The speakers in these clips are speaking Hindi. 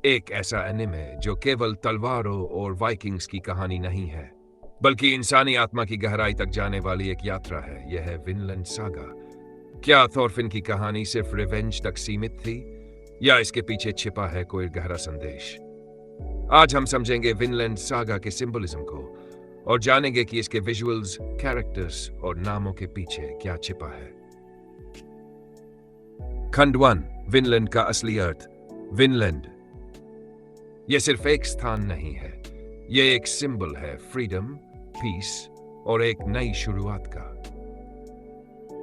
एक ऐसा एनिमे जो केवल तलवारों और वाइकिंग्स की कहानी नहीं है, बल्कि इंसानी आत्मा की गहराई तक जाने वाली एक यात्रा है। यह है विनलैंड सागा। क्या थॉरफिन की कहानी सिर्फ रिवेंज तक सीमित थी, या इसके पीछे छिपा है कोई गहरा संदेश? आज हम समझेंगे विनलैंड सागा के सिंबलिज्म को और जानेंगे कि इसके विजुअल्स, कैरेक्टर्स और नामों के पीछे क्या छिपा है। खंड 1, विनलैंड का असली अर्थ। विनलैंड यह सिर्फ एक स्थान नहीं है, यह एक सिंबल है फ्रीडम, पीस और एक नई शुरुआत का।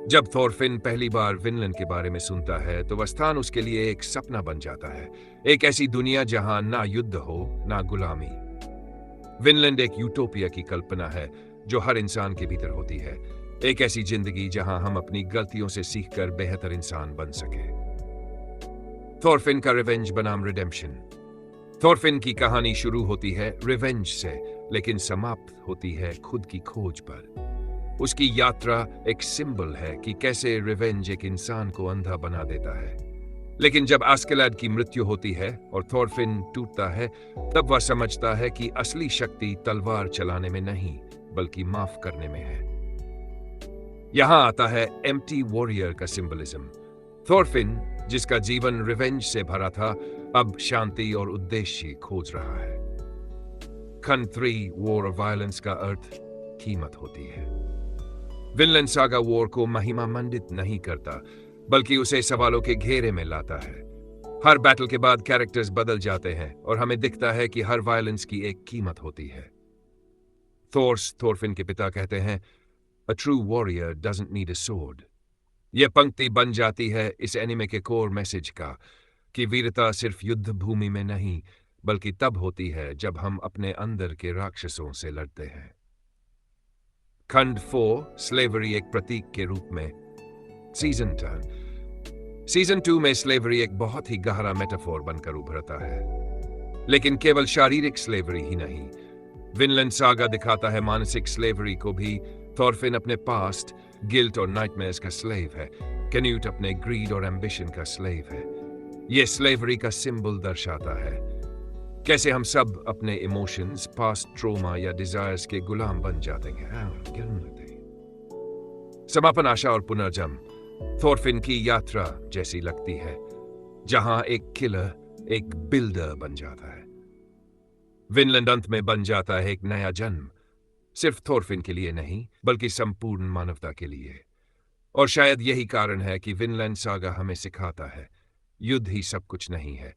जब थॉरफिन पहली बार विनलैंड के बारे में सुनता है तो वह स्थान उसके लिए एक सपना बन जाता है, एक ऐसी दुनिया जहां ना युद्ध हो, ना गुलामी। विनलैंड एक यूटोपिया की कल्पना है जो हर इंसान के भीतर होती है, एक ऐसी जिंदगी जहां हम अपनी गलतियों से सीखकर बेहतर इंसान बन सके। थॉरफिन का रिवेंज बनाम रिडेम्पशन। थॉरफिन की कहानी शुरू होती है रिवेंज से, लेकिन समाप्त होती है खुद की खोज पर। उसकी यात्रा एक सिंबल है कि कैसे रिवेंज एक इंसान को अंधा बना देता है। लेकिन जब आस्केलाड की मृत्यु होती है और थॉरफिन टूटता है, तब वह समझता है कि असली शक्ति तलवार चलाने में नहीं, बल्कि माफ करने में है। यहां आता है एम्प्टी वॉरियर का सिंबलिज्म। थॉरफिन, जिसका जीवन रिवेंज से भरा था, अब शांति और उद्देश्य खोज रहा है। खंड 3, वॉर ऑफ वायलेंस का अर्थ, कीमत होती है। विनलैंड सागा वॉर को महिमा मंडित नहीं करता, बल्कि उसे सवालों के घेरे में लाता है। हर बैटल के बाद कैरेक्टर्स बदल जाते हैं और हमें दिखता है कि हर वायलेंस की एक कीमत होती है। थॉरफिन के पिता कहते हैं, "A true warrior doesn't need a sword." यह पंक्ति बन जाती है इस एनिमे के कोर मैसेज का, कि वीरता सिर्फ युद्ध भूमि में नहीं, बल्कि तब होती है जब हम अपने अंदर के राक्षसों से लड़ते हैं। खंड 4, स्लेवरी एक प्रतीक के रूप में। सीजन 2 में स्लेवरी एक बहुत ही गहरा मेटाफोर बनकर उभरता है, लेकिन केवल शारीरिक स्लेवरी ही नहीं। विनलैंड सागा दिखाता है मानसिक स्लेवरी को भी। थॉरफिन अपने पास्ट, गिल्ट और नाइटमेयर्स का स्लेव है। कैन्यूट अपने ग्रीड और एम्बिशन का स्लेव है। यह स्लेवरी का सिंबल दर्शाता है कैसे हम सब अपने इमोशंस, पास्ट ट्रोमा या डिजायर्स के गुलाम बन जाते हैं। समापन, आशा और पुनर्जन्म। थॉरफिन की यात्रा जैसी लगती है, जहां एक किलर एक बिल्डर बन जाता है। विनलैंड अंत में बन जाता है एक नया जन्म, सिर्फ थॉरफिन के लिए नहीं, बल्कि संपूर्ण मानवता के लिए। और शायद यही कारण है कि विनलैंड सागा हमें सिखाता है, युद्ध ही सब कुछ नहीं है,